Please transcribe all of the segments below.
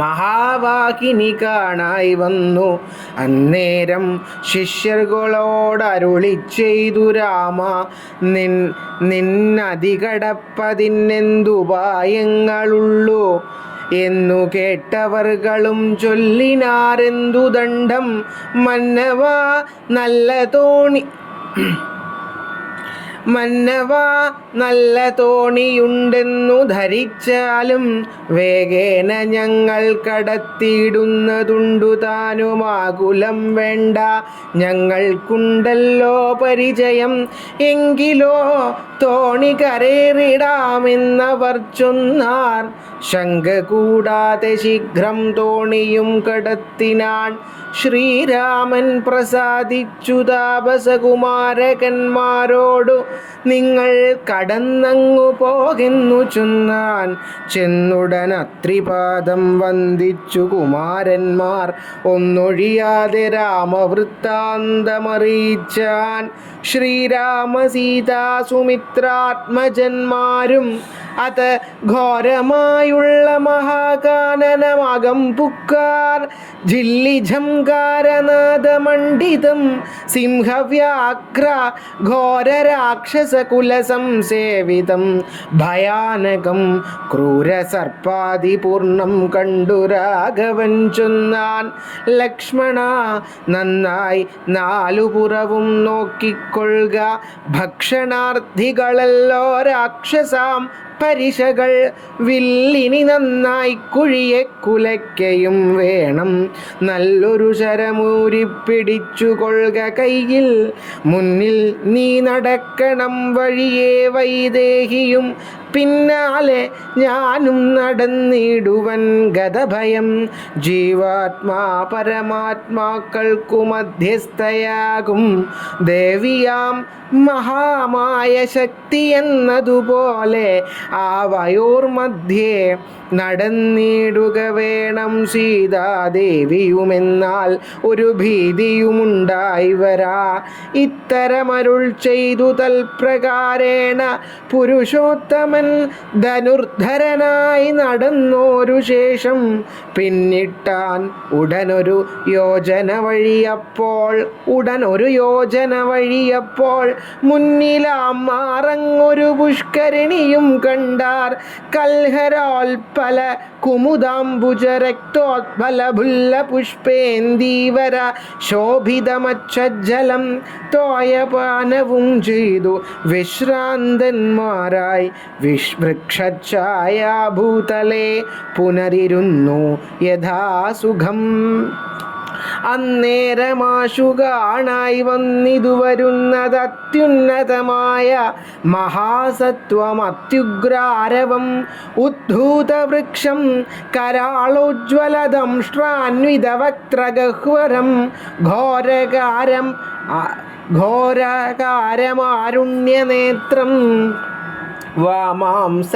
മഹാവാഹിനി കാണായി വന്നു. അന്നേരം ശിഷ്യർകളോടരുളി ചെയ്തു രാമ, നിന്നതികടപ്പതിനെന്തുപായങ്ങളുള്ളൂ എന്നു കേട്ടവർകളും ചൊല്ലിനാരെന്തു ദണ്ഡം. മന്നവാ നല്ല തോണിയുണ്ടെന്നു ധരിച്ചാലും വേഗേന ഞങ്ങൾ കടത്തിയിടുന്നതുണ്ടു താനുമാകുലം വേണ്ട. ഞങ്ങൾക്കുണ്ടല്ലോ പരിചയം, എങ്കിലോ തോണി കരേറിടാമെന്നവർ ചൊന്നാർ. ശങ്ക കൂടാതെ ശീഘ്രം തോണിയും കടത്തിനാൻ. ശ്രീരാമൻ പ്രസാദിച്ചു താപസകുമാരകന്മാരോടു നിങ്ങൾ കടന്നങ്ങു പോകെന്നു ചൊന്നാൻ. ചെന്നുടനത്രിപാദം വന്ദിച്ചു കുമാരന്മാർ ഒന്നൊഴിയാതെ രാമവൃത്താന്തമറിയിച്ചാൻ. ശ്രീരാമ സീതാ സുമിത്രാത്മജന്മാരും അത് ഘോരമായുള്ള മഹാകാനനമകം പുക്കാർ. ജില്ലിഝംകാരനാദമണ്ഡിതം സിംഹവ്യാഘ്ര ഘോരരാക്ഷസകുലസംസേവിതം ഭയാനകം ക്രൂരസർപ്പാദിപൂർണം കണ്ടു രാഘവൻ ചൊന്നാൻ. ലക്ഷ്മണ, നന്നായി നാലുപുറവും നോക്കിക്കൊള്ളുക. ഭക്ഷണാർത്ഥികളല്ലോ രാക്ഷസാം പരിശകൾ. വില്ലിനി നന്നായി കുഴിയെ കുലയ്ക്കയും വേണം. നല്ലൊരു ശരമൂരിപ്പിടിച്ചു കൊള്ളുക കയ്യിൽ. മുന്നിൽ നീ നടക്കണം വഴിയേ വൈദേഹിയും പിന്നാലെ ഞാനും നടന്നിടുവൻ ഗതഭയം. ജീവാത്മാ പരമാത്മാക്കൾക്കു മധ്യസ്ഥയാകും ദേവിയാം മഹാമായ ശക്തി എന്നതുപോലെ ആവയോർ മധ്യേ നടന്നിടുക വേണം സീതാദേവിയുമെന്നാൽ ഒരു ഭീതിയുമുണ്ടായി വരാ. ഇത്തരമരുൾ ചെയ്തു തൽപ്രകാരേണ പുരുഷോത്തമൻ ധനുർധരനായി നടന്നോരു ശേഷം പിന്നിട്ടാൻ ഉടനൊരു യോജന വഴിയപ്പോൾ മുന്നിലാം മാറങ്ങൊരു പുഷ്കരിണിയും കണ്ടാർ. കൽഹരോൽപല കുമുദാംബുജ രക്തോത്പലഭുല്ല പുഷ്പേന്ദീവര ശോഭിതമജ്ജലം തോയപാനവും ചെയ്തു വിശ്രാന്തന്മാരായി വൃക്ഷഛായാഭൂതലേ പുനരിരുന്നു യഥാസുഖം. അന്നേരമാശു കാണായി വന്നിതു വരുന്നത് അത്യുന്നതമായ മഹാസത്വമത്യുഗ്രാരവം. ഉദ്ധൂതവൃക്ഷം കരാളോജ്വലദംഷ്ട്രാന്വിതവക്ത്രഗഹ്വരം ഘോരകാരമാരുണ്യനേത്രം. വാമാംസ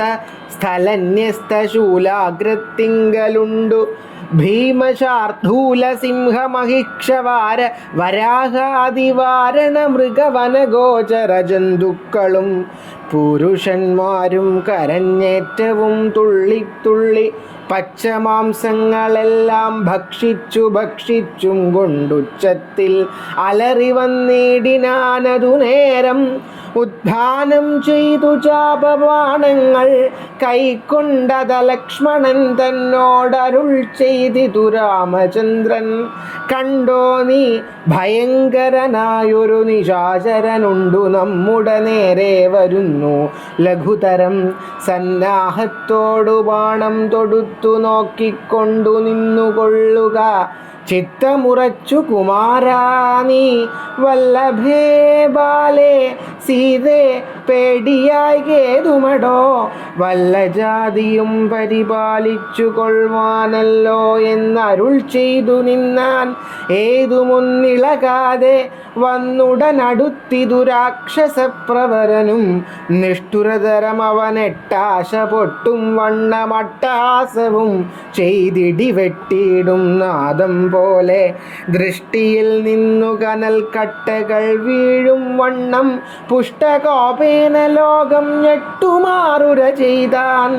സ്ഥലന്യസ്തശൂലാഗ്രത്തിങ്കലുണ്ടു ഭീമശാർദ്ധൂല സിംഹമഹിക്ഷവാര വരാഹാദിവാരണ മൃഗവനഗോചര ജന്തുക്കളും പുരുഷന്മാരും കരഞ്ഞേറ്റവും തുള്ളിത്തുള്ളി പച്ചമാംസങ്ങളെല്ലാം ഭക്ഷിച്ചും കൊണ്ടുച്ചത്തിൽ അലറി വന്നിടിനാനതു നേരം. ഉദ്ധാനം ചെയ്തു ചാപബാണങ്ങൾ കൈക്കൊണ്ടത ലക്ഷ്മണൻ തന്നോടരുൾ ചെയ്തിതു രാമചന്ദ്രൻ. കണ്ടോ നീ ഭയങ്കരനായൊരു നിശാചരനുണ്ടു നമ്മുടെ നേരെ വരുന്നു. ലഘുതരം സന്നാഹത്തോടു ബാണം തൊടുത്തു നോക്കിക്കൊണ്ടു നിന്നുകൊള്ളുക. ചിത്തമുറച്ചു കുമാരാ നീ വല്ലഭേ ബാലേ സീതേ പേടിയായി കേതുമടോ. വല്ല ജാതിയും പരിപാലിച്ചു കൊള്ളുവാനല്ലോ എന്നരുൾ ചെയ്തു നിന്നാൻ. ഏതുമൊന്നിളകാതെ വന്നുടനടുത്തിതു രാക്ഷസപ്രവരനും. നിഷ്ഠുരതരം അവനെട്ടാശ പൊട്ടും വണ്ണമട്ടഹാസവും ചെയ്തിടി വെട്ടിയിടും നാദം പോലെ ദൃഷ്ടിയിൽ നിന്നു കനൽ കട്ടകൾ വീഴും വണ്ണം പുഷ്ടകോപേന ലോകം ഞെട്ടുമാറുര ചെയ്താൻ.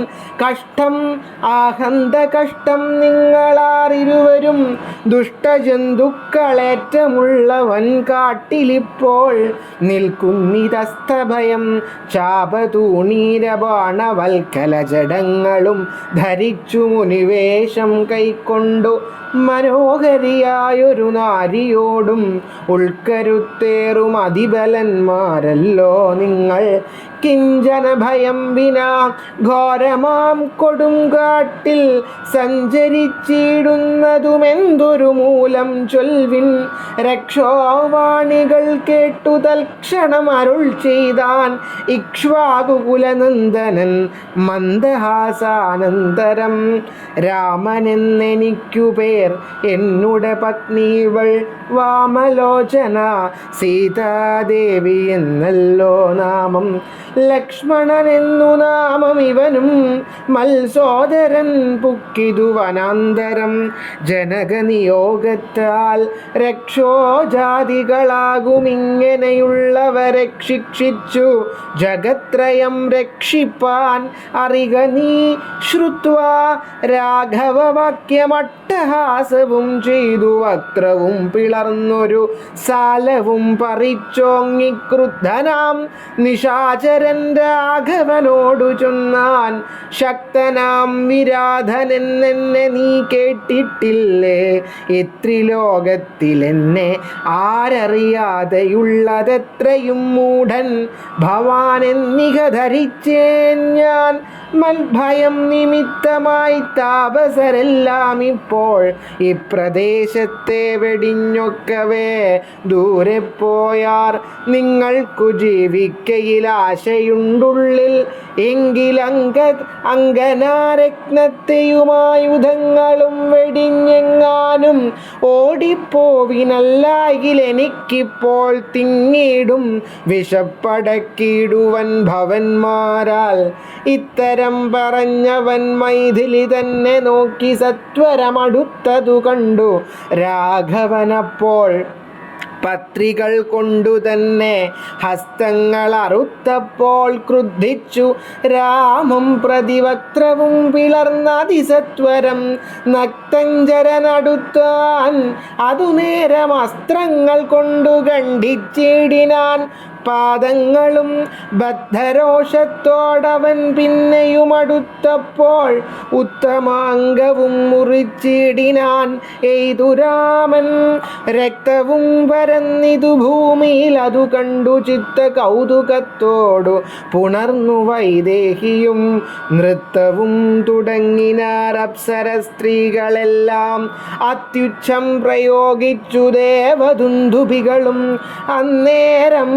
കഷ്ടം ആഹന്ത കഷ്ടം നിങ്ങളാറിരുവരും ദുഷ്ടജന്തുക്കളേറ്റമുള്ളവൻ കാട്ടിലിപ്പോൾ നിൽക്കുന്നിതസ്തഭയം ചാപതൂണീരബാണവൽക്കല ജഡങ്ങളും ധരിച്ചു മുനിവേഷം കൈക്കൊണ്ടു മനോഹരിയായൊരു നാരിയോടും ഉൾക്കരുത്തേറും അതിബലന്മാരല്ലോ നിങ്ങൾ. കിഞ്ചന ഭയം വിനാ ഘോരമാം കൊടുങ്കാട്ടിൽ സഞ്ചരിച്ചിടുന്നതുമെന്തൊരു മൂലം ചൊൽവിൻ. രക്ഷോവാണികൾ കേട്ടു തൽക്ഷണം അരുൾ ചെയ്താൻ ഇക്ഷ്വാകുകുലനന്ദനൻ മന്ദഹാസാനന്തരം. രാമനെന്നെനിക്കു പേർ, എന്നുടെ പത്നീവൾ വാമലോചന, സീതാദേവി എന്നല്ലോ നാമം. ലക്ഷ്മണനെന്നു നാമം ഇവനും മത്സോദരൻ പുക്കിതു വനാന്തരം. ജനകനിയോഗത്താൽ രക്ഷോജാതികളാകുമിങ്ങനെയുള്ളവരെ ശിക്ഷിച്ചു ജഗത്രയം രക്ഷിപ്പാൻ. അറിക നീ ശ്രുത്വാ രാഘവവാക്യമട്ടഹാസവും ചെയ്തു വക്രവും പിളർന്നൊരു സാലവും പറിച്ചോങ്ങിക്രുദ്ധനാം നിശാചരൻ രാഘവനോടു ചൊന്നാൻ. ശക്തനാം വിരാധനെന്നെ നീ കേട്ടിട്ടില്ലേ? എത്രിലോകത്തിലെന്നെ ആരറിയാതെയുള്ളതെത്രയും മൂഢൻ ഭവാനെന്നിക ധരിച്ചേൻ ഞാൻ. മൽഭയം നിമിത്തമായി താപസരെല്ലാം ഇപ്പോൾ ഇപ്രദേശത്തെ വെടിഞ്ഞൊക്കവേ ദൂരെ പോയാർ. നിങ്ങൾക്കു ജീവിക്കയിൽ ആശയുണ്ടുള്ളിൽ അങ്കനാരത്നത്തെയുമായുധങ്ങളും വെടിഞ്ഞെങ്ങാനും ഓടിപ്പോവിനല്ലായിൽ എനിക്കിപ്പോൾ തിങ്ങിടും വിശപ്പടക്കിടുവൻ ഭവന്മാരാൽ. ഇത്തരം പറഞ്ഞവൻ മൈഥിലി തന്നെ നോക്കി സത്വരമടുത്തതു കണ്ടു. രാഘവനപ്പോൾ പത്രികൾ കൊണ്ടു തന്നെ ഹസ്തങ്ങൾ അറുത്തപ്പോൾ ക്രുദ്ധിച്ചു രാമം പ്രതിവക്ത്രവും പിളർന്നതിസത്വരം. നക്തഞ്ചരനടുത്താൻ അതു നേരം അസ്ത്രങ്ങൾ കൊണ്ടു ഖണ്ഡിച്ചിടിനാൻ. പാദങ്ങളും ബദ്ധരോഷത്തോടവൻ പിന്നെയും അടുത്തപ്പോൾ ഉത്തമാംഗവും മുറിച്ചിടിനാൻ. എയ്തുരാമൻ രക്തവും പരന്നിതു ഭൂമിയിൽ അതു കണ്ടു ചിത്ത കൗതുകത്തോടു പുണർന്നു വൈദേഹിയും നൃത്തവും തുടങ്ങിനാർ. അപ്സര സ്ത്രീകളെല്ലാം അത്യുച്ഛം പ്രയോഗിച്ചു ദേവദുന്ദുഭികളും. അന്നേരം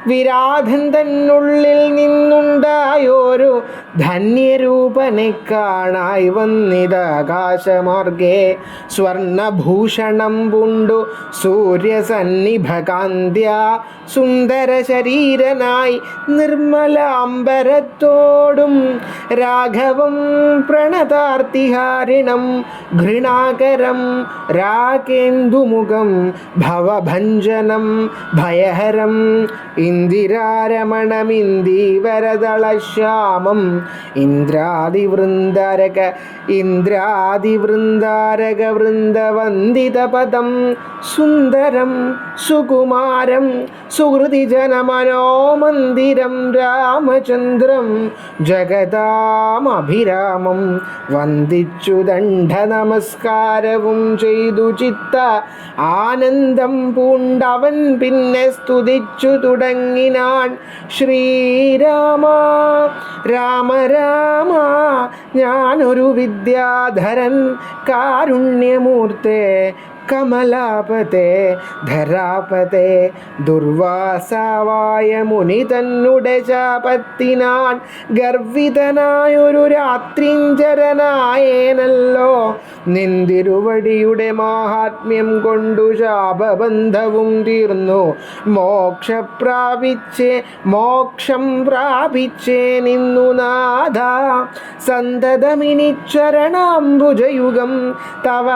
വിരാധൻ തന്നുള്ളിൽ നിന്നുണ്ടായോരു ധന്യരൂപനെ കാണായി വന്നിതാകാശമാർഗേ. സ്വർണഭൂഷണം പൂണ്ടു സൂര്യസന്നിഭകാന്ത്യ സുന്ദര ശരീരനായി നിർമ്മലാംബരത്തോടും രാഘവം പ്രണതാർത്തിഹാരിണം ഘൃണാകരം രാകേന്ദുമുഖം ഭവഭഞ്ജനം ഭയഹരം. ഇന്ദിരാരമണമിന്ദീവരദളശ്യാമം ഇന്ദ്രാദിവൃന്ദാരക വൃന്ദവന്ദിതപദം സുന്ദരം സുകുമാരം സുഹൃതിജനമനോമന്ദിരം രാമചന്ദ്രം ജഗദാമഭിരാമം. വന്ദിച്ചു ദണ്ഡ നമസ്കാരവും ചെയ്തു ചിത്ത ആനന്ദം പൂണ്ടവൻ പിന്നെ സ്തുതിച്ചു തുടങ്ങിനാൻ. ശ്രീരാമ രാമ രാമ ഞാനൊരു വിദ്യാധരൻ കാരുണ്യമൂർത്തേ കമലാപതേ ധരാപതേ. ദുർവാസാവായ മുനി തന്നുടെ ശാപത്തിനാൻ ഗർവിതനായൊരു രാത്രിഞ്ചരനായേനല്ലോ. നിന്തിരുവടിയുടെ മാഹാത്മ്യം കൊണ്ടു ശാപബന്ധവും തീർന്നു മോക്ഷം പ്രാപിച്ചേ നിന്നു നാഥ. സന്തതമിനി ചരണാംബുജയുഗം തവ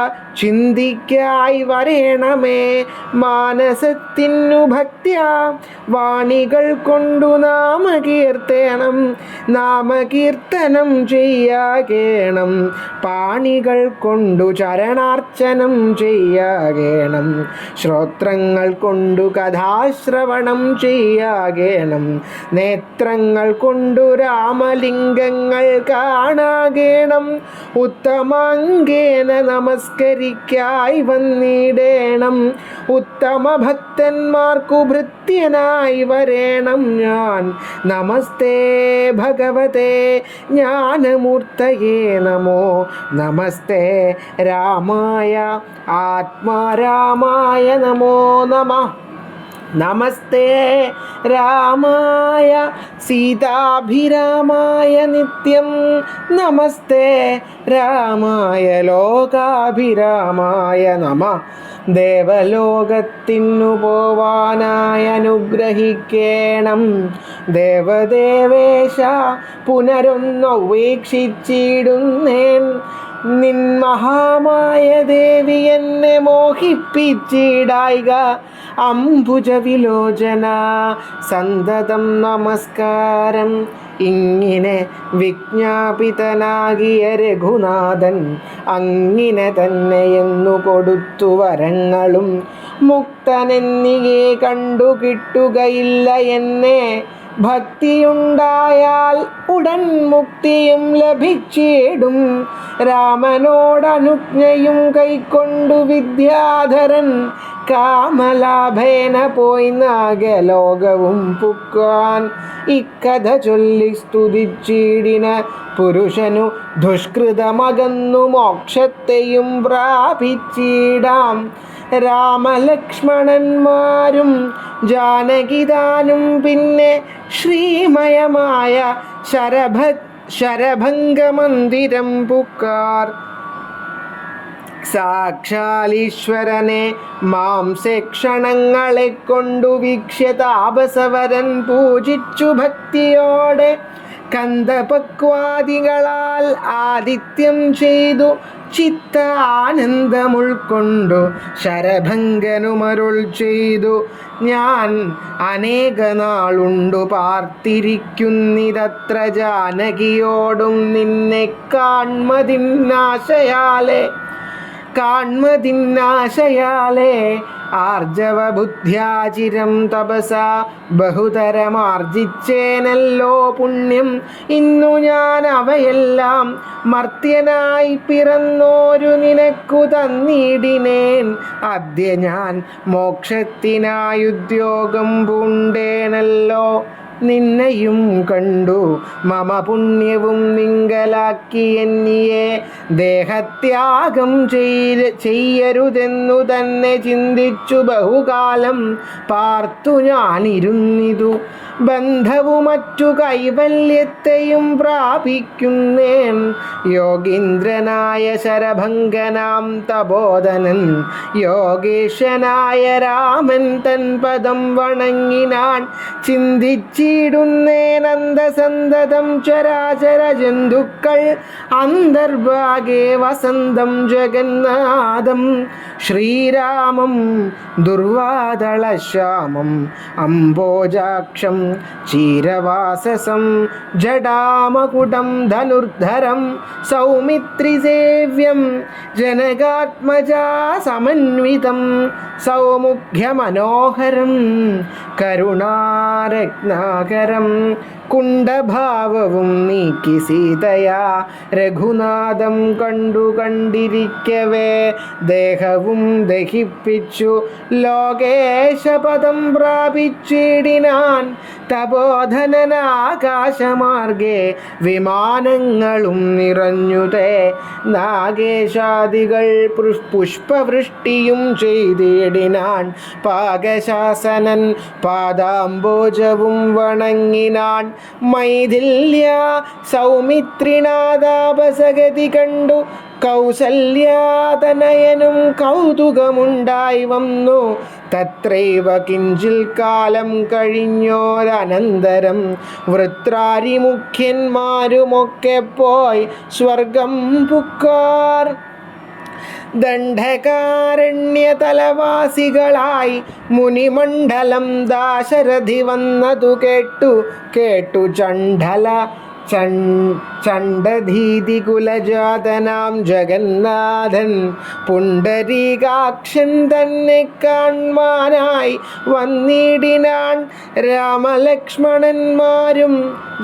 ചിന്തിക്കാ ായി വരേണമേ. മാനസത്തിനു ഭക്ത്യാ വാണികൾ കൊണ്ടു നാമകീർത്തനം ചെയ്യാകേണം. പാണികൾ കൊണ്ടു ചരണാർച്ചനം ചെയ്യാകേണം. ശ്രോത്രങ്ങൾ കൊണ്ടു കഥാശ്രവണം ചെയ്യാകേണം. നേത്രങ്ങൾ കൊണ്ടു രാമലിംഗങ്ങൾ കാണാകേണം. ഉത്തമാംഗേന നമസ്കരിക്കായി വന്നിടേണം. ഉത്തമ ഭക്തന്മാർക്കു ഭൃത്യനായി വരേണം ഞാൻ. നമസ്തേ ഭഗവതേ ജ്ഞാനമൂർത്തയേ നമോ. നമസ്തേ രാമായ ആത്മാരാമായ നമോ നമഃ. നമസ്തേ രാമായ സീതാഭിരാമായ നിത്യം. നമസ്തേ രാമായ ലോകാഭിരാമായ നമഃ. ദേവലോകത്തിനു പോവാനായി അനുഗ്രഹിക്കേണം. ദേവദേവേശ പുനരൊന്നു ഉപേക്ഷിച്ചിടുന്നേൻ. നിൻ മഹാമായ ദേവി എന്നെ മോഹിപ്പിച്ചിടായിക. അംബുജ വിലോചന സന്തതം നമസ്കാരം. ഇങ്ങനെ വിജ്ഞാപിതനാകിയ രഘുനാഥൻ അങ്ങിനെ തന്നെയെന്നു കൊടുത്തു വരങ്ങളും. മുക്തനെന്നിയെ കണ്ടു കിട്ടുകയില്ല എന്നെ. ഭക്തിയുണ്ടായാൽ ഉടൻ മുക്തിയും ലഭിച്ചിടും. രാമനോടനുജ്ഞയും കൈക്കൊണ്ടു വിദ്യാധരൻ കാമലാഭേന പോയി നാഗലോകവും പുക്കാൻ. ഇക്കഥ ചൊല്ലി സ്തുതിച്ചിടിന പുരുഷനു ദുഷ്കൃതമകന്നു മോക്ഷത്തെയും പ്രാപിച്ചിടാം. രാമലക്ഷ്മണന്മാരും ജാനകിതാനും പിന്നെ ശ്രീമയമായ ശരഭംഗമന്ദിരം പുക്കാർ. സാക്ഷാലീശ്വരനെ മാംസക്ഷണങ്ങളെ കൊണ്ടു വീക്ഷ്യ താപസവരൻ പൂജിച്ചു ഭക്തിയോടെ. കന്ദപക്വാദികളാൽ ആദിത്യം ചെയ്തു ചിത്ത ആനന്ദമുൾക്കൊണ്ടു ശരഭംഗനുമരുൾ ചെയ്തു. ഞാൻ അനേക നാളുണ്ടു പാർത്തിരിക്കുന്നിതത്ര ജാനകിയോടും നിന്നെ കാൺമതിന്നാശയാലേ ആർജവബുദ്ധ്യാചിരം തപസാ ബഹുതരമാർജിച്ചേനല്ലോ പുണ്യം. ഇന്നു ഞാൻ അവയെല്ലാം മർത്യനായി പിറന്നോരു നിനക്കു തന്നിടിനേൻ. അദ്യ ഞാൻ മോക്ഷത്തിനായുദ്യോഗം പൂണ്ടേനല്ലോ. നിന്നെയും കണ്ടു മമ പുണ്യവും നിങ്കലാക്കി എന്നിയെ. ദേഹത്യാഗം ചെയ്യരുതെന്നു തന്നെ ചിന്തിച്ചു ബഹുകാലം പാർത്തു ഞാനിരുന്നിതു. ബന്ധവും മറ്റു കൈവല്യത്തെയും പ്രാപിക്കുന്നേൻ. യോഗീന്ദ്രനായ ശരഭംഗനാം തപോധനൻ യോഗേശനായ രാമൻ തൻ പദം വണങ്ങിനാൻ. ചിന്തിച്ചിടുന്നേനന്ദസന്തതം ചരാചര ജന്തുക്കൾ അന്തർഭാഗേ വസന്തം ജഗന്നാഥം. ശ്രീരാമം ദുർവാദളശ്യാമം അംബോജാക്ഷം ക്ഷീരവാസസം ജടാമകുടം ധനുർധരം സൗമിത്രിസേവ്യം ജനകാത്മജാ സമന്വിതം സൗമുഖ്യമനോഹരം കരുണാരത്നാകരം. കുണ്ഠഭാവവും നീക്കി സീതയാ രഘുനാഥം കണ്ടിരിക്കവേ ദേഹവും ദഹിപ്പിച്ചു ലോകേശപദം പ്രാപിച്ചിടിനാൻ. തപോധനനാകാശമാർഗേ വിമാനങ്ങളും നിറഞ്ഞുതേ. നാഗേശാദികൾ പുഷ്പവൃഷ്ടിയും ചെയ്തിടിനാൻ. പാകശാസനൻ പാദാംബോജവും വണങ്ങിനാൻ. മൈഥില്യ സൗമിത്രിനാഥാപസഗതി കണ്ടു കൗസല്യാതനയനും കൗതുകമുണ്ടായി വന്നു. തത്രൈവ കിഞ്ചിൽ കാലം കഴിഞ്ഞോരനന്തരം വൃത്രാരിമുഖ്യന്മാരുമൊക്കെ പോയി സ്വർഗം പുക്കാർ. ദണ്ഡകാരണ്യതലവാസികളായി മുനിമണ്ഡലം ദാശരഥി വന്നതു കേട്ടു ചണ്ഡധീതികുലജാതനാം ജഗന്നാഥൻ പുണ്ടരീകാക്ഷൻ തന്നെ കാൺമാനായി വന്നിടിനാൻ. രാമലക്ഷ്മണന്മാരും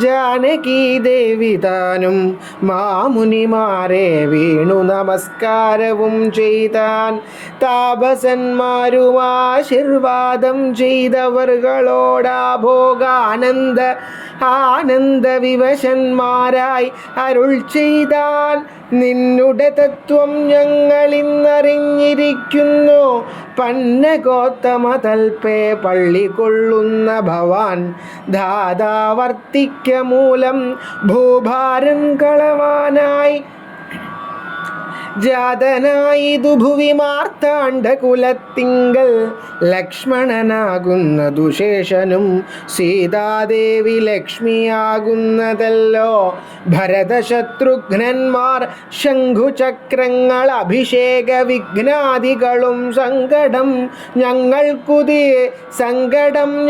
ജാനകീദേവി താനും മാമുനിമാരെ വീണു നമസ്കാരവും ചെയ്താൻ. താപസന്മാരും ആശീർവാദം ചെയ്തവർകളോടാഭോഗാനന്ദ വിവശന്മാരായി അരുൾ ചെയ്താൻ. നിന്നുടെ തത്വം ഞങ്ങളിന്നറിഞ്ഞിരിക്കുന്നു. പന്നഗോത്തമ തൽപേ പള്ളി കൊള്ളുന്ന ഭവാൻ ധാതാവർത്തിക്ക മൂലം ഭൂഭാരം കളവാനായി ജാതനായിതു ഭുവി മാർത്താണ്ഡകുലത്തിങ്കൽ ലക്ഷ്മണനാകുന്നതു ശേഷനും സീതാദേവി ലക്ഷ്മിയാകുന്നതല്ലോ. ഭരതശത്രുഘ്നന്മാർ ശംഖുചക്രങ്ങൾ അഭിഷേക വിഘ്നാദികളും സങ്കടം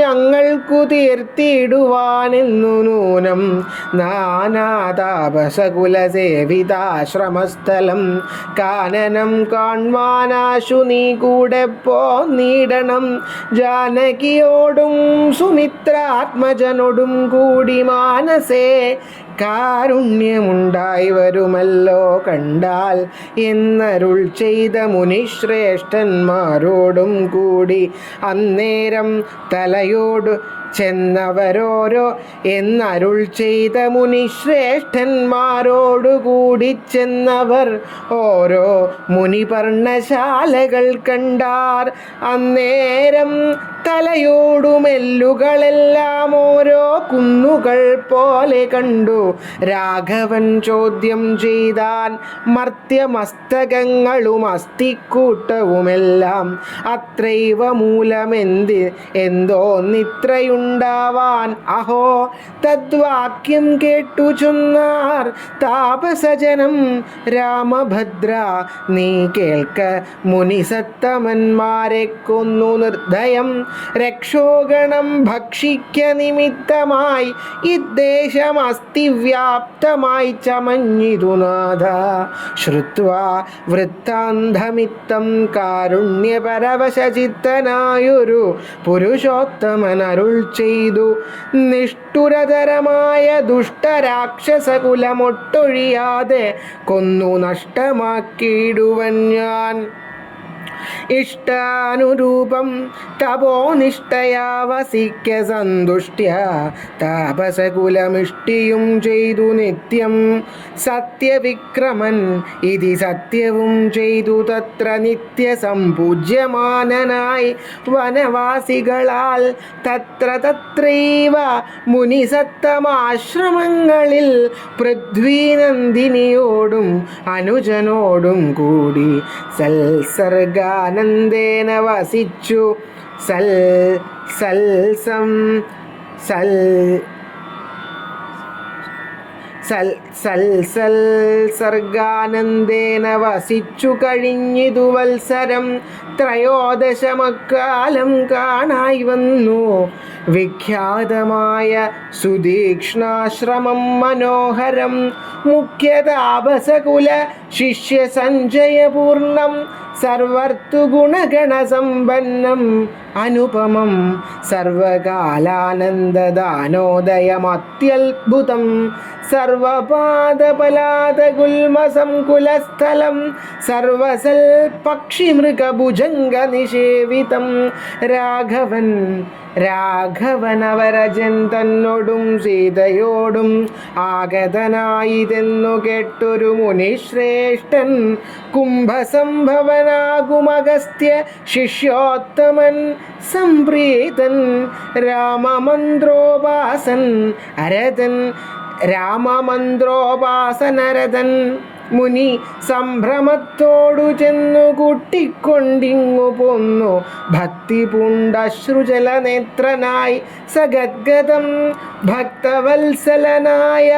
ഞങ്ങൾക്കു തീർത്തിടുവാനെന്നു നൂനം നാനാതാപസകുലസേവിതാശ്രമസ്ഥലം കാനനം കാൺമാനാശു നീ കൂടെ പോന്നിടണം. ജാനകിയോടും സുമിത്രാത്മജനോടും കൂടി മാനസേ കാരുണ്യമുണ്ടായി വരുമല്ലോ കണ്ടാൽ എന്നരുൾ ചെയ്ത മുനിശ്രേഷ്ഠന്മാരോടും കൂടി അന്നേരം തലയോട് ചെന്നവരോരോ എന്നരുൾ ചെയ്ത മുനിശ്രേഷ്ഠന്മാരോടുകൂടി ചെന്നവർ ഓരോ മുനിപർണശാലകൾ കണ്ടാർ. അന്നേരം തലയോടുമെല്ലുകളെല്ലാം ഓരോ കുന്നുകൾ പോലെ കണ്ടു. രാഘവൻ ചോദ്യം ചെയ്താൻ. മർത്യമസ്തകങ്ങളും അസ്ഥിക്കൂട്ടവുമെല്ലാം അത്രൈവ എന്തോന്നിത്രയുണ്ടാവാൻ. അഹോ തദ്വാക്യം കേട്ടു ചൊന്നാർ താപസജനം. രാമഭദ്ര നീ കേൾക്ക, മുനിസത്തമന്മാരെ കൊന്നു നിർദ്ദയം രക്ഷോഗണം ഭക്ഷിക്ക നിമിത്തമായി ഇദ്ദേശം അസ്ഥിവ്യാപ്തമായി ചമഞ്ഞിതു നാഥ. ശ്രുത്വാ വൃത്താന്തമിത്തം കാരുണ്യപരവശചിത്തനായൊരു പുരുഷോത്തമൻ അരുൾ ചെയ്തു. നിഷ്ഠുരതരമായ ദുഷ്ടരാക്ഷസകുലമൊട്ടൊഴിയാതെ കൊന്നു നഷ്ടമാക്കിയിടുവൻ ഞാൻ. ഇഷ്ടാനുരൂപം തപോനിഷ്ഠയാ വസിക്ക സന്തുഷ്ട്യ താപസകുലമിഷ്ടിയും ചെയ്തു നിത്യം. സത്യവിക്രമൻ ഇതി സത്യവും ചെയ്തു തത്ര നിത്യസംപൂജ്യമാനനായി വനവാസികളാൽ തത്രൈവ മുനിസത്തമാശ്രമങ്ങളിൽ പൃഥ്വീനന്ദിനിയോടും അനുജനോടും കൂടി സൽസർഗാനന്ദേന വസിച്ചു. സർഗാനന്ദേന വസിച്ചു കഴിഞ്ഞിതു വത്സരം. ത്രയോദശമക്കാലം കാണായി വന്നു വിഖ്യാതമായ സുതീക്ഷ്ണാശ്രമം മനോഹരം. മുഖ്യതാപസകുല ശിഷ്യ സഞ്ജയപൂർണം സർവർത്തുഗുണഗണസമ്പന്നം അനുപമം സർവകാലാനന്ദദാനോദയമത്യത്ഭുതം. സർവപാദപലാദഗുൽമസംകുലസ്ഥലം സർവസൽ പക്ഷിമൃഗഭുജംഗനിഷേവിതം. രാഘവനവരജൻ തന്നോടും സീതയോടും ആഗതനായിതെന്നു കേട്ടൊരു മുനിശ്രേഷ്ഠൻ കുംഭസംഭവനാകുമഗസ്ത്യ ശിഷ്യോത്തമൻ സംപ്രീതൻ രാമമന്ത്രോപാസനരതൻ മുനി സംഭ്രമത്തോടു ചെന്നു കൂട്ടിക്കൊണ്ടിങ്ങു പോന്നു. ഭക്തി പൂണ്ടശ്രുജല നേത്രനായി സഗദ്ഗതം ഭക്തവത്സലനായ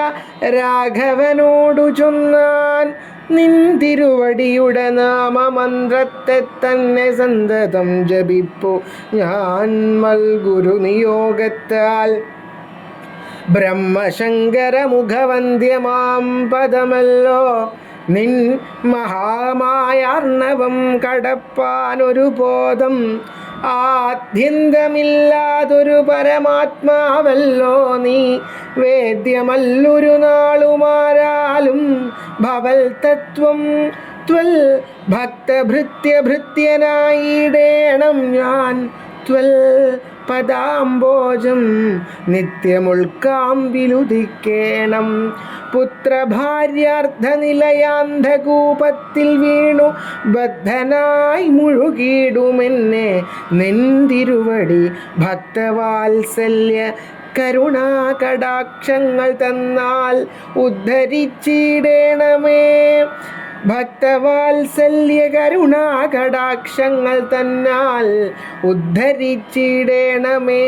രാഘവനോടു ചൊന്നാൻ. നിൻ തിരുവടിയുടെ നാമമന്ത്രത്തെ തന്നെ സന്തതം ജപിപ്പു ഞാൻ മൽഗുരു നിയോഗത്താൽ. ബ്രഹ്മശങ്കര മുഖവന്ദ്യമാം പദമല്ലോ നിൻ മഹാമായാർണവം കടപ്പാനൊരു ബോധം. ആദ്യന്തമില്ലാതൊരു പരമാത്മാവല്ലോ നീ, വേദ്യമല്ലൊരു നാളുമാരാലും ഭവൽ തത്വം. ത്വൽ ഭക്തഭൃത്യഭൃത്യനായിടേണം ഞാൻ, ത്വൽ പദാംബോജം നിത്യമുൾക്കാമ്പിലുദിക്കേണം. പുത്രഭാര്യാർത്ഥനിലയാന്ധകൂപത്തിൽ വീണു ബദ്ധനായി മുഴുകിടുമെന്നെ നിന്തിരുവടി ഭക്തവാത്സല്യ കരുണാകടാക്ഷങ്ങൾ തന്നാൽ ഉദ്ധരിച്ചിടേണമേ. ഭക്തവാത്സല്യ കരുണാകടാക്ഷങ്ങൾ തന്നാൽ ഉദ്ധരിച്ചിടേണമേ.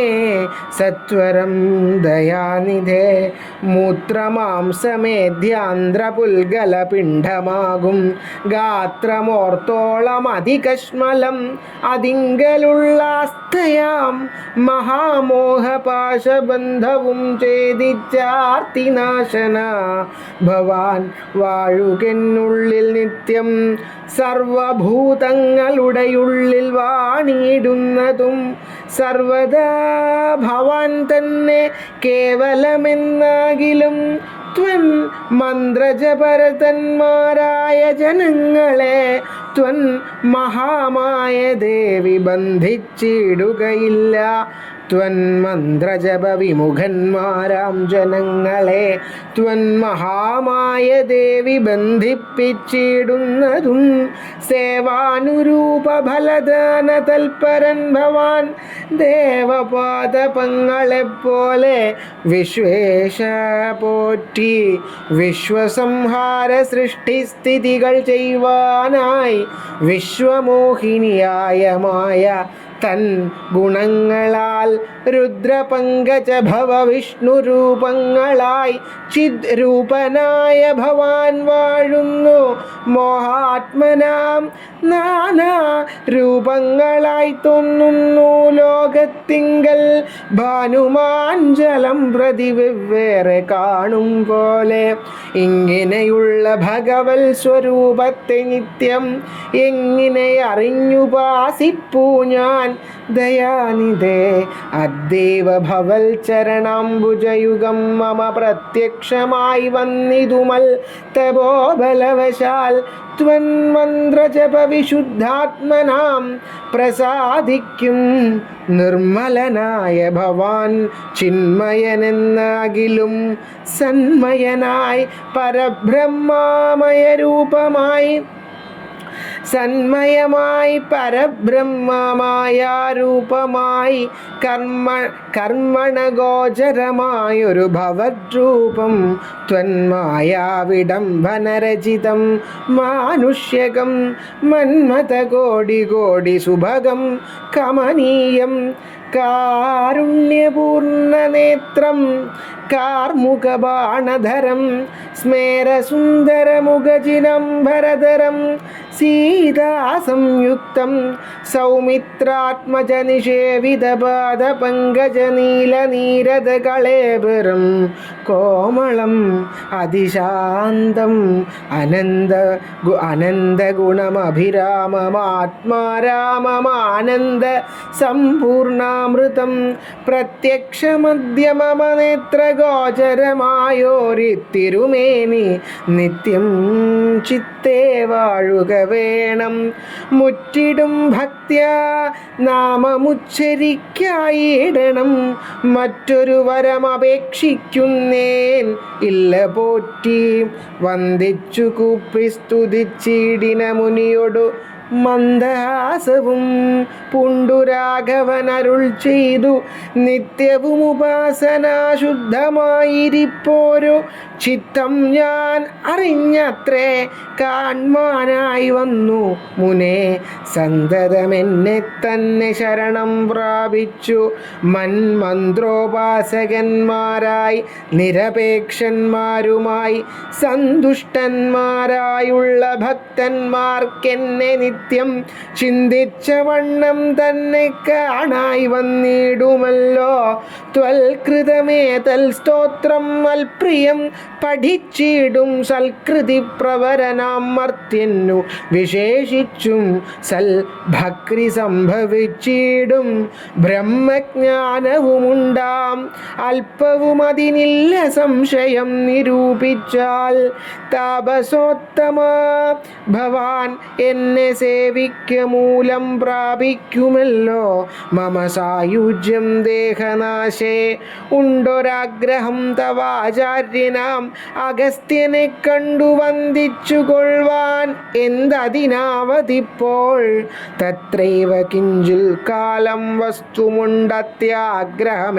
സത്വരം ദയാനിധേ മൂത്രമാംസമേധ്യാന്ത്രപുൽഗല പിണ്ഡമാകും ഗാത്രമോർത്തോളം അതികശ്മലം അതിങ്കലുള്ളാസ്തയാം മഹാമോഹപാശബന്ധവും ഛേദിച്ചാർത്തിനാശന ഭവാൻ വാഴുകെന്നുള്ളിൽ നിത്യം. സർവഭൂതങ്ങളുടെയുള്ളിൽ വാണിടുന്നതും സർവദാ ഭവാൻ തന്നെ കേവലമെന്നാകിലും ത്വൻ മന്ത്രജപരതന്മാരായ ജനങ്ങളെ ത്വൻ മഹാമായ ദേവി ബന്ധിച്ചിടുകയില്ല. ത്വൻ മന്ത്രജപ വിമുഖന്മാരാം ജനങ്ങളെ ത്വൻ മഹാമായ ദേവി ബന്ധിപ്പിച്ചിടുന്നതും. സേവാനുരൂപ ഫലദാന തൽപരൻ ഭവാൻ ദേവപാദപങ്ങളെപ്പോലെ വിശ്വേശ പോറ്റി. വിശ്വസംഹാര സൃഷ്ടിസ്ഥിതികൾ ചെയ്യുവാനായി വിശ്വമോഹിനിയായ മായ തൻ ഗുണങ്ങളാൽ രുദ്രപങ്കജ ഭവ വിഷ്ണു രൂപങ്ങളായി ചിദ് രൂപനായ ഭവാൻ വാഴുന്നു. മോഹാത്മനാം നാനാ രൂപങ്ങളായി തോന്നുന്നു ലോകത്തിങ്കൽ. ഭാനുമാഞ്ചലം പ്രതി വെവ്വേറെ കാണും പോലെ ഇങ്ങനെയുള്ള ഭഗവൽ സ്വരൂപത്തെ നിത്യം എങ്ങനെ അറിഞ്ഞുപാസിപ്പൂ ഞാൻ. ദയാനിധേ അദ്ദേവ ഭവൽ ചരണാംബുജയുഗം മമ പ്രത്യക്ഷമായി വന്നിതുമൽ തപോബലവശാൽ. ത്വൻ മന്ത്രജപ വിശുദ്ധാത്മനാം പ്രസാദിക്കും നിർമ്മലനായ ഭവാൻ ചിന്മയനെന്നാകിലും സന്മയനായി പരബ്രഹ്മമയ രൂപമായി സന്മയമായി പരബ്രഹ്മമായ രൂപമായി കർമ്മണഗോചരമായൊരു ഭവദ്രൂപം. ത്വന്മായാവിഡംബനരചിതം മാനുഷ്യകം മന്മഥകോടി കോടി സുഭഗം കമനീയം. കാരുണ്യപൂർണനേത്രം കാർമുഖബാണധരം സ്മേരസുന്ദരമുഖചിനംബരധരം സീതാസംയുക്തം സൗമിത്രാത്മജനിഷേവിതപാദപങ്കജനീലനീരദകളേബരം കോമളം അതിശാന്തം അനന്തഗുണമഭിരാമമാത്മാരാമമാനന്ദ സമ്പൂർണാമൃതം. പ്രത്യക്ഷമദ്യമമ നേത്രഗോചരമായോരിത്തിരുമേനി നിത്യം ചിത്തേ വാഴുക വേണം. മുറ്റിടും ഭക്ത്യാ നാമമുച്ചരിക്കായിടണം. മറ്റൊരു വരമപേക്ഷിക്കുന്നേൻ ഇല്ല പോറ്റി. വന്ദിച്ചു കൂപ്പി സ്തുതിച്ചിടിന മുനിയൊടു മന്ദഹാസവും പുണ്ടുരാഘവനരുൾ ചെയ്തു. നിത്യവും ഉപാസന ശുദ്ധമായിരിപ്പോരു ചിത്തം ഞാൻ അറിഞ്ഞത്രേ കാൺമാനായി വന്നു മുനെ. സന്തതമെന്നെ തന്നെ ശരണം പ്രാപിച്ചു മന്മന്ത്രോപാസകന്മാരായി നിരപേക്ഷന്മാരുമായി സന്തുഷ്ടന്മാരായുള്ള ഭക്തന്മാർക്കെന്നെ നിത്യം ചിന്തിച്ച വണ്ണം തന്നെ കാണായി വന്നിടുമല്ലോ. ത്വൽകൃതമേ തൽ സ്തോത്രം അൽപ്രിയം പഠിച്ചിടും സൽകൃതി പ്രവരനാം മർത്യന്നു വിശേഷിച്ചും സൽഭക്തി സംഭവിച്ചിടും. ബ്രഹ്മജ്ഞാനവുമുണ്ടാം അല്പവും അതിനില്ല സംശയം നിരൂപിച്ചാൽ. താപസോത്തമ ഭവാൻ എന്നെ സേവിക്ക മൂലം പ്രാപിക്കുമല്ലോ മമ സായുജ്യം ദേഹനാശേ. ഉണ്ടൊരാഗ്രഹം തവാചാര്യനാം അഗസ്ത്യനെ കണ്ടു വന്ദിച്ചു കൊള്ളുവാൻ എന്തതിനാവതിപ്പോൾ. തത്രൈവ കിഞ്ചിൽ കാലം വസ്തുമുണ്ടത്യാഗ്രഹം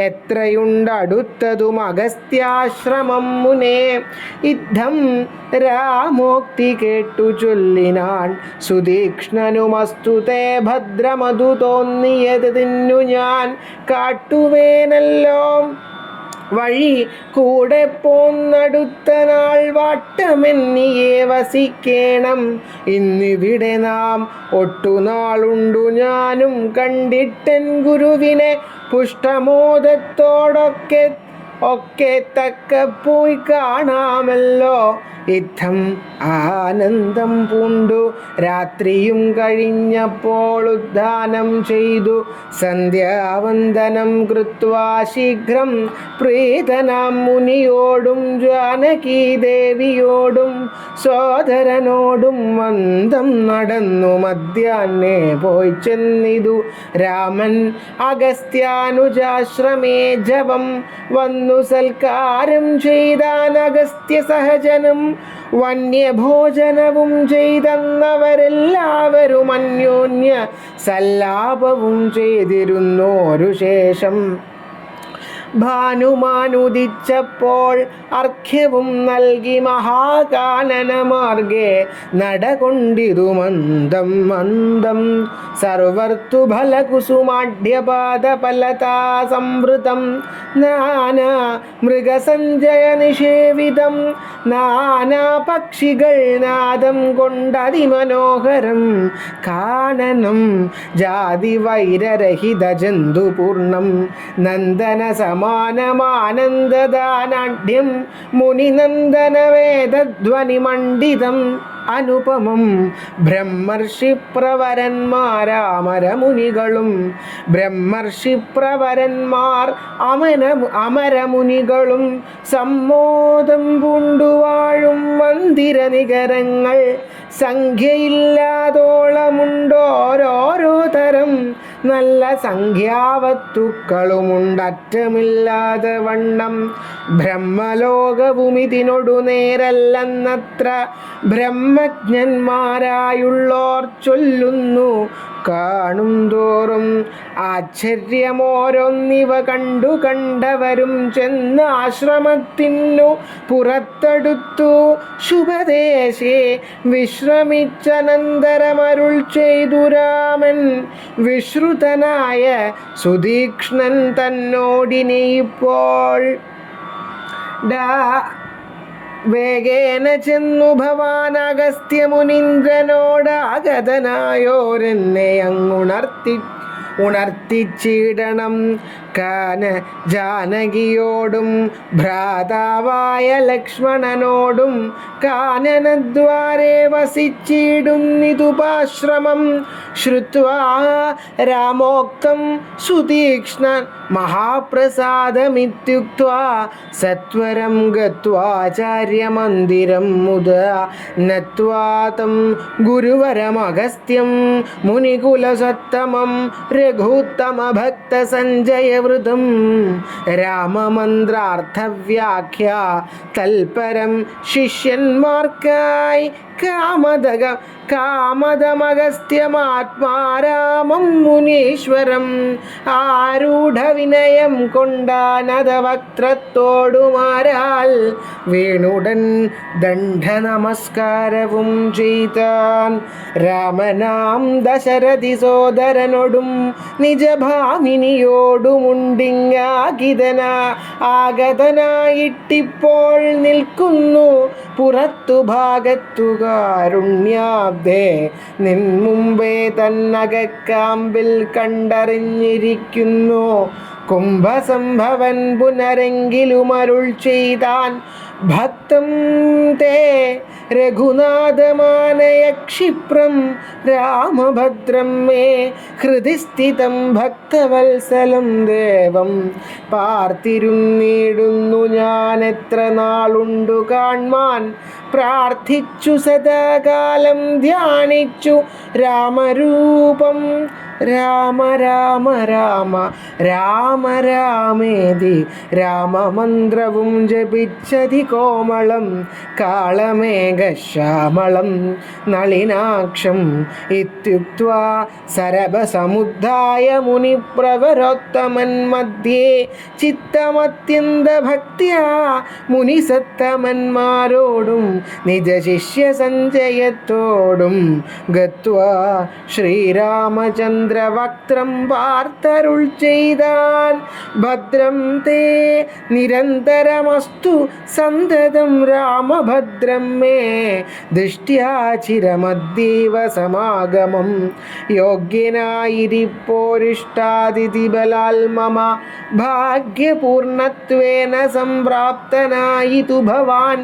എത്രയുണ്ടടുത്തതും അഗസ്ത്യാശ്രമം മുനെ. ഇദ്ധം രാമോക്തി കേട്ടു ചൊല്ലിനാൻ സുതീക്ഷ്ണനുമസ്തുതേ ഭദ്രമതു തോന്നിയതിന്നു ഞാൻ കാട്ടുവേനല്ലോ വഴി കൂടെ പോന്നടുത്ത നാൾ വാട്ടമെന്നിയെ വസിക്കേണം. ഇന്നിവിടെ നാം ഒട്ടുനാളുണ്ടു ഞാനും കണ്ടിട്ടൻ ഗുരുവിനെ പുഷ്ടമോദത്തോടൊക്കെ തക്ക പോയി കാണാമല്ലോ. ഇത്തം ആനന്ദം പൂണ്ടു രാത്രിയും കഴിഞ്ഞപ്പോൾ ഉദ്ധാനം ചെയ്തു സന്ധ്യാവന്ദനം കൃത്വാ ശീഘ്രം പ്രീതനാം മുനിയോടും ജാനകീദേവിയോടും സോദരനോടും മന്ദം നടന്നു മധ്യാഹ്നേ പോയി ചെന്നിതു. രാമൻ അഗസ്ത്യാനുജാശ്രമേ ജപം വന്നു സൽക്കാരം ചെയ്താൻ അഗസ്ത്യ സഹജനം. വന്യഭോജനവും ചെയ്തന്നവരെല്ലാവരും അന്യോന്യ സല്ലാപവും ചെയ്തിരുന്നോരു ശേഷം ഭാനുമാനുദിച്ചപ്പോൾ അർഘ്യവും നൽകി മഹാകാനനമാർഗേ നടകൊണ്ടിതു മന്ദം മന്ദം. സർവർത്തുഫലകുസുമാഢ്യപാദഫലതാ സംവൃതം നാനാ മൃഗസഞ്ജയ നിഷേവിതം. നാനാ പക്ഷികൾ നാദം കൊണ്ടതിമനോഹരം കാനനം. ജാതി വൈരരഹിത ജന്തുപൂർണം നന്ദന സമാനമാനന്ദദാനാഢ്യം മുനിനന്ദന വേദധ്വനിമണ്ഡിതം അനുപമം. ബ്രഹ്മർഷിപ്രവരന്മാരാമരമുനികളും അമരമുനികളും സമ്മോദം പൂണ്ടുവാഴും മന്ദിര നികരങ്ങൾ സംഖ്യയില്ലാതോളമുണ്ടോരോരോ തരം. നല്ല സംഖ്യാവത്തുക്കളുമുണ്ടറ്റമില്ലാതെ വണ്ണം. ബ്രഹ്മലോകവുമിതിനൊടു നേരല്ലെന്നത്ര ബ്രഹ്മജ്ഞന്മാരായുള്ളോർ ചൊല്ലുന്നു. കാണും തോറും ആശ്ചര്യമോരൊന്നിവ കണ്ടവരും ചെന്ന് ആശ്രമത്തിനു പുറത്തെടുത്തു ശുഭദേശേ വിശ്രമിച്ചനന്തരമരുൾ ചെയ്തു രാമൻ. വിശ്രുതനായ സുതീക്ഷ്ണൻ തന്നോടിനിപ്പോൾ വേഗേന ചെന്നു ഭവാൻ അഗസ്ത്യമുനീന്ദ്രനോട് ആഗതനായോരെന്നെ ഉണർത്തിച്ചിടണം. ജാനകിയോടും ഭ്രാതാവായ ലക്ഷ്മണനോടും കാനനദ്വാരേ വസിച്ചിടുന്നിതുപാശ്രമം. ശ്രുത്വാ രാമോക്തം സുതീക്ഷ്ണ മഹാപ്രസാദമിത്യുക്ത്വാ സത്വരം ഗത്വാചാര്യമന്ദിരം മുദാ നത്വാ തം ഗുരുവരമഗസ്ത്യം മുനികുലസത്തമം രഘുത്തമ ഭക്ത സഞ്ജയവൃതം. രാമമന്ത്രാർത്ഥവ്യാഖ്യ തൽപരം ശിഷ്യന്മാർക്കായി കാമദമഗസ്ത്യമാത്മാരാമം മുനീശ്വരം ആരൂഢവിനയം കൊണ്ടാനതവക്ത്രത്തോടുമാരാൽ വീണുടൻ ദണ്ഡ നമസ്കാരവും ചെയ്താൻ. രാമനാം ദശരഥി സോദരനോടും നിജഭാമിനിയോടുമുണ്ടിങ്ങാകിതന ആഗതനായിട്ടിപ്പോൾ നിൽക്കുന്നു പുറത്തു ഭാഗത്തു കാരുണ്യാബ്ദേ. നിൻ മുമ്പേ തന്നകക്കാമ്പിൽ കണ്ടറിഞ്ഞിരിക്കുന്നു കുംഭസംഭവൻ പുനരെങ്കിലുമരുൾ ചെയ്താൻ. ഭക്തം തേ രഘുനാഥമാനയ ക്ഷിപ്രം രാമഭദ്രം മേ ഹൃദി സ്ഥിതം ഭക്തവത്സലം ദേവം. പാർത്തിരുന്നിടുന്നു ഞാൻ എത്ര നാളുണ്ടു കാൺമാൻ. പ്രാർത്ഥിച്ചു സദാകാലം ധ്യാനിച്ചു രാമരൂപം. രാമ രാമ രാമ രാമ രാമേതി രാമമന്ത്രവും ജപിച്ചതി കോമളം കാളമേഘശ്യാമളം നളിനാക്ഷം ഇത്യുക്ത്വാ സരഭസമുദ്ധായ മുനിപ്രവരോത്തമൻ മധ്യേ ചിത്തമത്യന്തഭക്ത്യാ മുനിസത്തമന്മാരോടും നിജശിഷ്യ സഞ്ജയത്തോടും ഗത്വാ ശ്രീരാമചന്ദ്രവക്ത്രം വാർത്തരുൾ ചെയ്താൻ. ഭദ്രം തേ നിരന്തരമസ്തു സന്തതം രാമഭദ്രം മേ ദൃഷ്ട്യാ ചിരമദ്ദീവ സമാഗമം. യോഗ്യനായിരിപ്പോരിഷ്ടാതിഥിബലാൽ മമ ഭാഗ്യപൂർണത്വേന സംപ്രാപ്തനായിതു ഭവാൻ.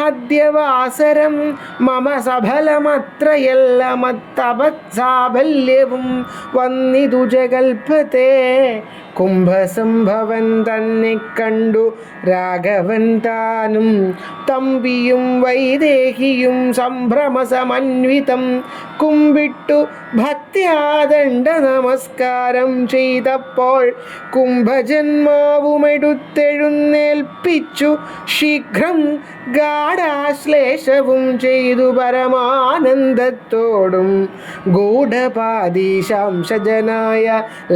അദ്യവാസരം മമ സഫലമത്രയല്ലമത്തപത്സാഫല്യവും വന്നിതു ജഗൽപതേ. കുംഭസംഭവൻ തന്നെ കണ്ടു രാഘവൻ താനും തമ്പിയും വൈദേഹിയും സംഭ്രമസമന്വിതം കുമ്പിട്ടു ഭക്ത്യാദണ്ഡ നമസ്കാരം ചെയ്തപ്പോൾ കുംഭജന്മാവുമെടുത്തെഴുന്നേൽപ്പിച്ചു ശീഘ്രം ഗാഢാശ്ലേഷവും ചെയ്തു പരമാനന്ദത്തോടും ഗൂഢപാദീശാംശജനായ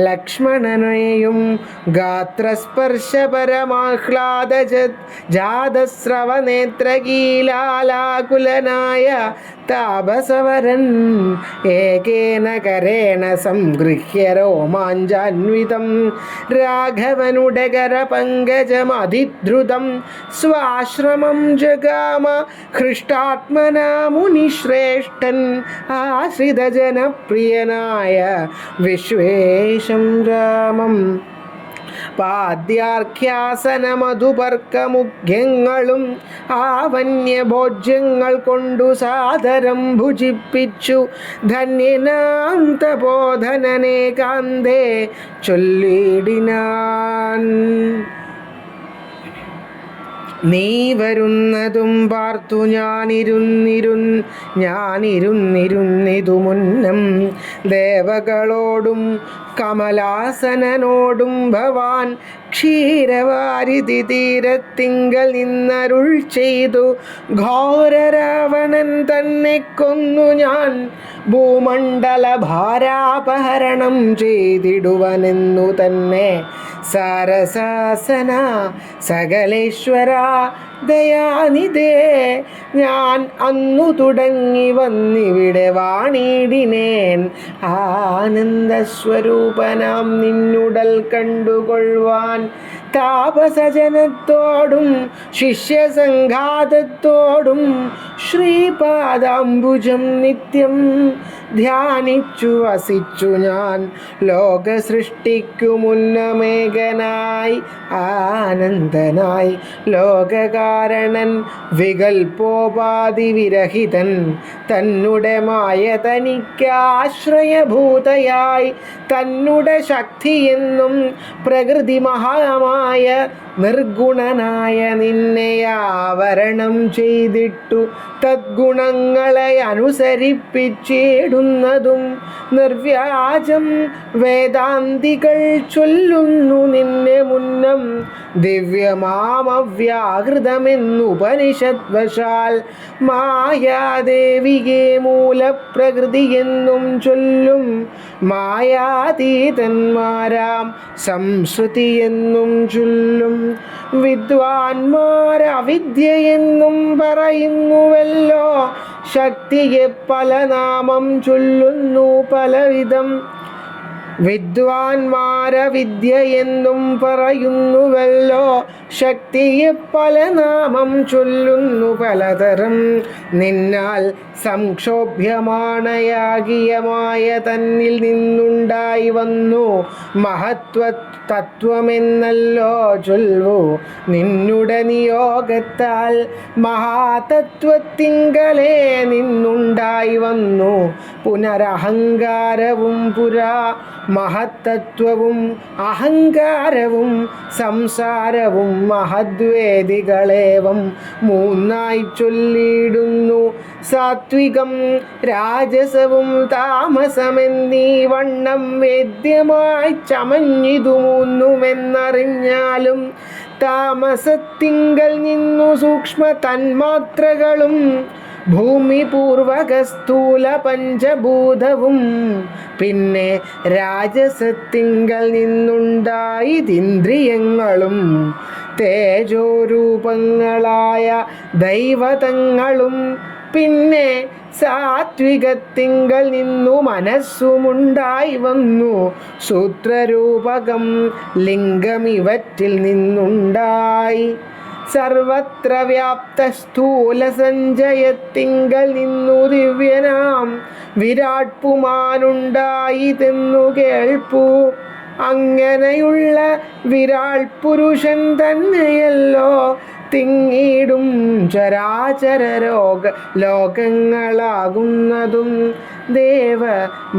ലക്ഷ്മണനെയും ഗാത്രസ്പർശപരമാഹ്ലാദ ജാതസ്രവനേത്രകീലാലാകുലനായ താപസവരൻ ഏകേന കരേണ സംഗൃഹ്യ രോമാഞ്ചാന്വിതം രാഘവനുടെ കരപങ്കജമധിധൃതം സ്വാശ്രമം ജഗാമ ഹൃഷ്ടാത്മനാ മുനിശ്രേഷ്ഠൻ ആശ്രിതജനപ്രിയനായ വിശ്വേശം രാമം. പാദ്യാർഘ്യാസനമധുപർക്കമുഖ്യങ്ങളും ആവന്യഭോജ്യങ്ങൾ കൊണ്ടു സാദരം ഭുജിപ്പിച്ചു ധന്യനാം തപോധനനേകാന്തേ ചൊല്ലിടിനാൻ. നീ വരുന്നതും പാർത്തു ഞാനിരുന്നിരുന്നിതു മുന്നം ദേവകളോടും കമലാസനനോടും ഭവാൻ ക്ഷീരവാരിധി തീരത്തിങ്കൽ നിന്നരുൾ ചെയ്തു ഘോരരാവണൻ തന്നെ കൊന്നു ഞാൻ ഭൂമണ്ഡല ഭാരാപഹരണം ചെയ്തിടുവനെന്നു തന്നെ. സാരസാസന സകലേശ്വര ദയാനിധേ ഞാൻ അന്നു തുടങ്ങി വന്നിവിടെ വാണിടിനേൻ. ആനന്ദസ്വരൂപനാം നിന്നുടൽ കണ്ടുകൊള്ളുവാൻ താപസജനത്തോടും ശിഷ്യസംഘാതത്തോടും ശ്രീപാദാംബുജം നിത്യം ധ്യാനിച്ചു വസിച്ചു ഞാൻ ലോകസൃഷ്ടിക്കു മുന്നമേകനായി ആനന്ദനായി ലോകകാരണൻ വികൽപ്പോപാധി വിരഹിതൻ തന്നുടെ മായ തനിക്കാശ്രയഭൂതയായി തന്നുടെ ശക്തിയെന്നും പ്രകൃതി മഹാമായ നിർഗുണനായ നിന്നെ ആവരണം ചെയ്തിട്ടു തദ്ഗുണങ്ങളെ അനുസരിപ്പിച്ചിടുന്നതും നിർവ്യാജം വേദാന്തികൾ ചൊല്ലുന്നു നിന്നെ മുന്നം ദിവ്യമാമവ്യാകൃതമെന്നുപനിഷത് വശാൽ മായാദേവിയെ മൂലപ്രകൃതിയെന്നും ചൊല്ലും മായാതീതന്മാരാം സംശ്രുതിയെന്നും ചൊല്ലും വിദ്വാൻമാർ അവിദ്യയെന്നും പറയുന്നുവല്ലോ ശക്തിയെ പല നാമം ചൊല്ലുന്നു പലവിധം വിദ്വാൻമാരവിദ്യയെന്നും പറയുന്നുവല്ലോ ശക്തിയെ പല നാമം ചൊല്ലുന്നു പലതരം നിന്നാൽ സംക്ഷോഭ്യമാണയാകിയമായ തന്നിൽ നിന്നുണ്ടായി വന്നു മഹത്വ തത്വമെന്നല്ലോ ചൊല്ലു നിന്നുടെ നിയോഗത്താൽ മഹാതത്വത്തിങ്കലേ നിന്നുണ്ടായി വന്നു പുനരഹങ്കാരവും പുരാ മഹത്തത്വവും അഹങ്കാരവും സംസാരവും മഹദ്വേദികളേവം മൂന്നായി ചൊല്ലിയിടുന്നു സാത്വികം രാജസവും താമസമെന്നീ വണ്ണം വേദ്യമായി ചമഞ്ഞിതു മൂന്നുമെന്നറിഞ്ഞാലും താമസത്തിങ്കൽ നിന്നു സൂക്ഷ്മ തന്മാത്രകളും ഭൂമി പൂർവക സ്ഥൂല പഞ്ചഭൂതവും പിന്നെ രാജസത്തിങ്കൽ നിന്നുണ്ടായിതിന്ദ്രിയങ്ങളും തേജോരൂപങ്ങളായ ദൈവതങ്ങളും പിന്നെ സാത്വികത്തിങ്കൽ നിന്നു മനസ്സുമുണ്ടായി വന്നു സൂത്രരൂപകം ലിംഗമിവറ്റിൽ നിന്നുണ്ടായി സർവത്ര വ്യാപ്ത സ്ഥൂല സഞ്ചയത്തിങ്കൽ നിന്നു ദിവ്യനാം വിരാട് പുമാനുണ്ടായിതെന്നു കേൾപ്പു അങ്ങനെയുള്ള വിരാട് പുരുഷൻ തന്നെയല്ലോ തിങ്ങിടും ചരാചര ലോകങ്ങളാകുന്നതും ദേവ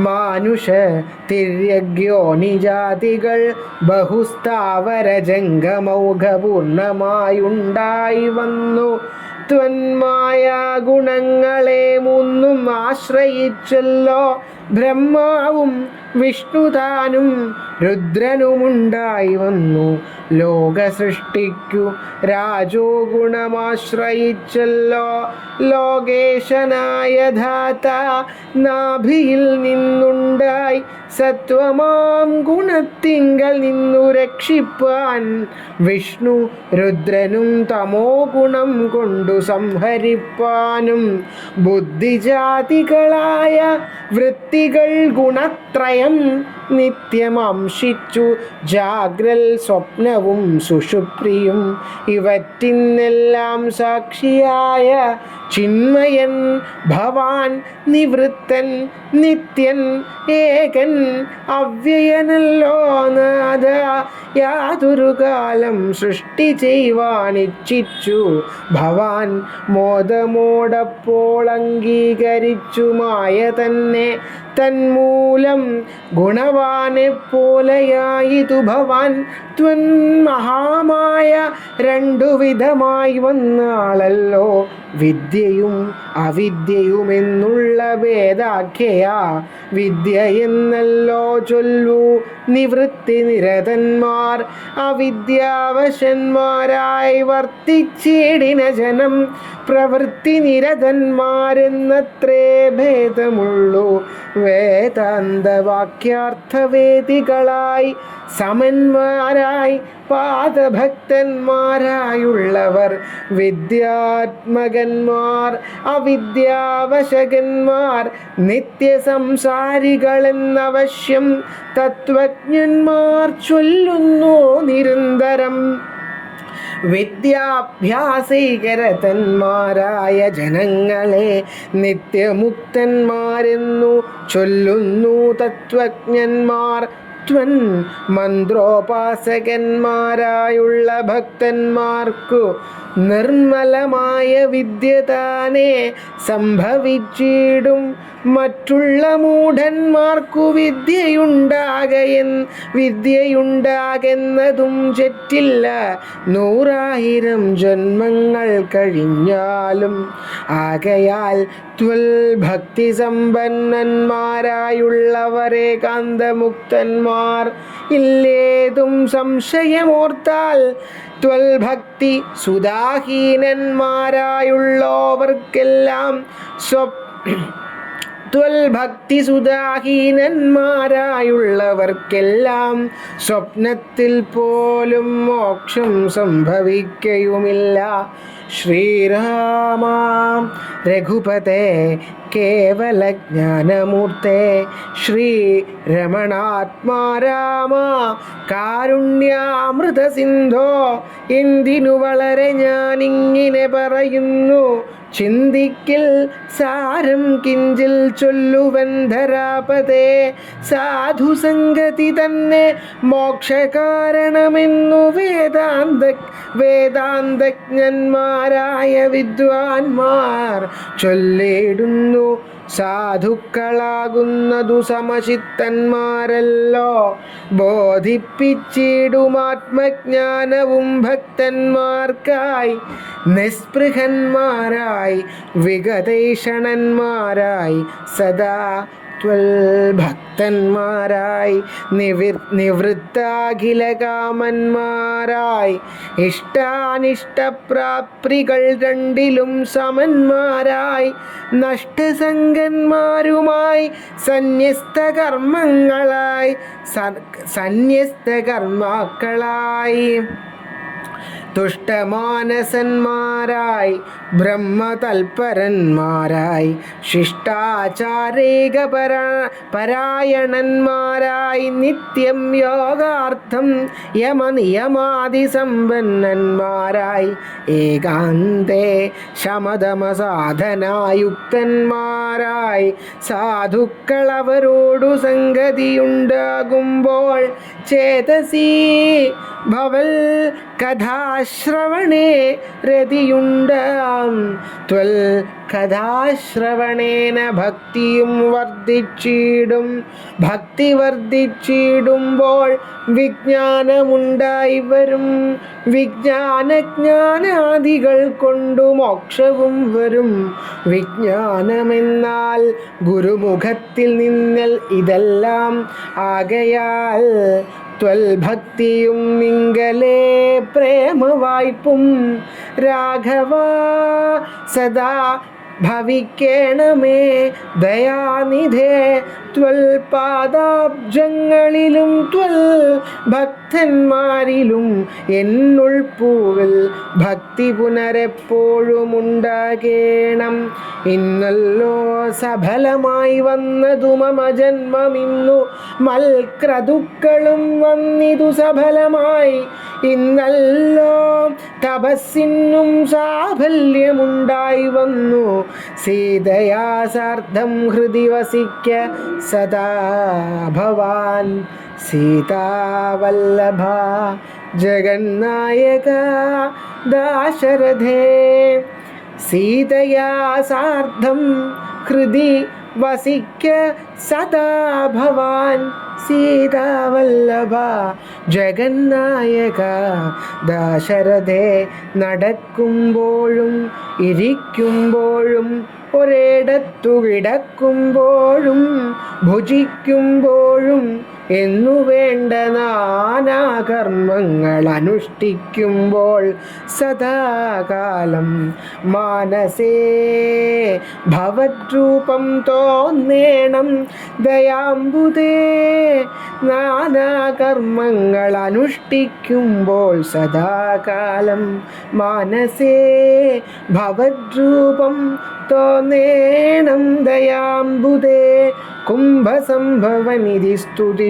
മാനുഷ തിര്യഗ്യോനിജാതികൾ ബഹുസ്ഥാവര ജംഗമൗഘപൂർണമായുണ്ടായി വന്നു ത്വന്മായ ഗുണങ്ങളെ മൂന്നും ആശ്രയിച്ചല്ലോ ബ്രഹ്മാവും വിഷ്ണുതാനും രുദ്രനുമുണ്ടായി വന്നു ലോക സൃഷ്ടിക്കു രാജോ ഗുണമാശ്രയിച്ചല്ലോ ലോകേശനായ ധാത നാഭിയിൽ നിന്നുണ്ടായി സത്വമാം ഗുണത്തിങ്കൽ നിന്നു രക്ഷിപ്പാൻ വിഷ്ണു രുദ്രനും തമോ ഗുണം കൊണ്ടു സംഹരിപ്പാനും ബുദ്ധിജാതികളായ വൃത്തികൾ ഗുണത്രയം നിത്യമംശിച്ചു ജാഗ്രൽ സ്വപ്നവും സുഷുപ്തിയും ഇവറ്റിന്നെല്ലാം സാക്ഷിയായ ചിന്മയൻ ഭവാൻ നിവൃത്തൻ നിത്യൻ ഏകൻ അവ്യയനല്ലോ നാഥ യാതൊരു കാലം സൃഷ്ടി ചെയ്യുവാനിച്ഛിച്ചു ഭവാൻ മോദമോടപ്പോൾ അംഗീകരിച്ചു മായ തന്നെ തന്മൂലം ഗുണവാനെ പോലെയായിതു ഭവാൻ ത്വൻ മഹാമായ രണ്ടു വിധമായി വന്നാളല്ലോ വിദ്യയും അവിദ്യയുമെന്നുള്ള ഭേദാഖ്യയാ വിദ്യ എന്നല്ലോ ചൊല്ലു നിവൃത്തി നിരതന്മാർ അവിദ്യാവശന്മാരായി വർത്തിച്ചിടിന ജനം പ്രവൃത്തി നിരതന്മാരെന്നത്രേ ഭേദമുള്ളൂ വേദാന്തവാക്യാർത്ഥവേദികളായി സമന്മാരായി പാദഭക്തന്മാരായുള്ളവർ വിദ്യാത്മകന്മാർ അവിദ്യാവശകന്മാർ നിത്യസംസാരികളെന്നവശ്യം തത്വജ്ഞന്മാർ ചൊല്ലുന്നു നിരന്തരം വിദ്യാഭ്യാസീകരതന്മാരായ ജനങ്ങളെ നിത്യമുക്തന്മാരെന്നു ചൊല്ലുന്നു തത്വജ്ഞന്മാർ ത്വൻ മന്ത്രോപാസകന്മാരായുള്ള ഭക്തന്മാർക്കു നിർമ്മലമായ വിദ്യ താനെ സംഭവിച്ചിടും. മറ്റുള്ള മൂഢന്മാർക്കു വിദ്യയുണ്ടാകുന്നതും ചെറ്റില്ല. 100,000 ജന്മങ്ങൾ കഴിഞ്ഞാലും. ആകയാൽ ഭക്തി സമ്പന്നന്മാരായുള്ളവരെ കാന്തമുക്തന്മാർ ഇല്ലേതും സംശയമോർത്താൽ ഭക്തി സുധാഹീനന്മാരായുള്ളവർക്കെല്ലാം സ്വപ്നത്തിൽ പോലും മോക്ഷം സംഭവിക്കയുമില്ല. ശ്രീരാമ രഘുപതേ കേവലജ്ഞാനമൂർത്തേ ശ്രീ രമണാത്മാ രാമ കാരുണ്യാമൃത സിന്ധോ. എന്തിനു വളരെ ഞാനിങ്ങനെ പറയുന്നു, ചിന്തിക്കിൽ സാരം കിഞ്ചിൽ ചൊല്ലുവൻ ധരാപതേ. സാധുസംഗതി തന്നെ മോക്ഷകാരണമെന്നു വേദാന്തജ്ഞന്മാരായ വിദ്വാൻമാർ ചൊല്ലിടുന്നു. സാധുക്കളാകുന്നതു സമചിത്തന്മാരല്ലോ. ബോധിപ്പിച്ചിടുമാത്മജ്ഞാനവും ഭക്തന്മാർക്കായി. നിസ്പൃഹന്മാരായി വിഗതൈഷണന്മാരായി സദാ ഭക്തന്മാരായി നിവൃത്താഖിലകാമന്മാരായി ഇഷ്ടാനിഷ്ടപ്രാപ്തികൾ രണ്ടിലും സമന്മാരായി നഷ്ടസംഗന്മാരുമായി സന്യസ്തകർമാക്കളായി തുഷ്ടമാനസന്മാരായി ബ്രഹ്മതൽപരന്മാരായി ശിഷ്ടാചാരേകപരായണന്മാരായി നിത്യം യോഗാർത്ഥം യമനിയമാദിസമ്പന്നന്മാരായി ഏകാന്തേ ശമതമസാധനായുക്തന്മാരായി സാധുക്കളവരോടു സംഗതിയുണ്ടാകുമ്പോൾ ചേതസി ഭവൽ കഥാശ്രവണേ രതിയുണ്ടാം. കഥാശ്രവണേന ഭക്തിയും വർദ്ധിച്ചിടും. ഭക്തി വർദ്ധിച്ചിടുമ്പോൾ വിജ്ഞാനമുണ്ടായി വരും. വിജ്ഞാനജ്ഞാനാദികൾ കൊണ്ടു മോക്ഷവും വരും. വിജ്ഞാനമെന്നാൽ ഗുരുമുഖത്തിൽ നിന്നൽ ഇതെല്ലാം. ആകയാൽ ഭക്തിയും മിങ്കലേ പ്രേമവായ്പും രാഘവ സദാ ഭവിക്കേണമേ ദയാനിധേ. പാദാബ്ജങ്ങളിലും ഭക്തന്മാരിലും എന്നുൾപ്പൂവിൽ ഭക്തി പുനരെപ്പോഴും ഉണ്ടാകേണം. ഇന്നല്ലോ സഫലമായി വന്നതു മമ ജന്മമിന്നു മൽക്രതുക്കളും വന്നിതു സഫലമായി. ഇന്നല്ലോ തപസ്സിനും സാഫല്യമുണ്ടായി വന്നു. സീതയാ സാർദ്ധം ഹൃദി വസിക്ക സദാ ഭവാൻ. സീതാവല്ലഭ ജഗന്നായക ദാശരഥേ. സീതയാ സാർദ്ധം ഹൃദി വസിക്ക സദാ ഭവാൻ. സീതാവല്ലഭ ജഗന്നായക ദാശരഥേ. നടക്കുമ്പോഴും ഇരിക്കുമ്പോഴും ഒരിടത്തു കിടക്കുമ്പോഴും ഭുജിക്കുമ്പോഴും എന്നുവേണ്ട നാനാകർമ്മങ്ങൾ അനുഷ്ഠിക്കുമ്പോൾ സദാകാലം മാനസേ ഭവദ്രൂപം തോന്നേണം ദയാംബുദേ. നാനാകർമ്മങ്ങൾ അനുഷ്ഠിക്കുമ്പോൾ സദാകാലം മാനസേ ഭവദ്രൂപം തോന്നേണം ദയാംബുദേ. കുംഭസംഭവനിധി സ്തുതി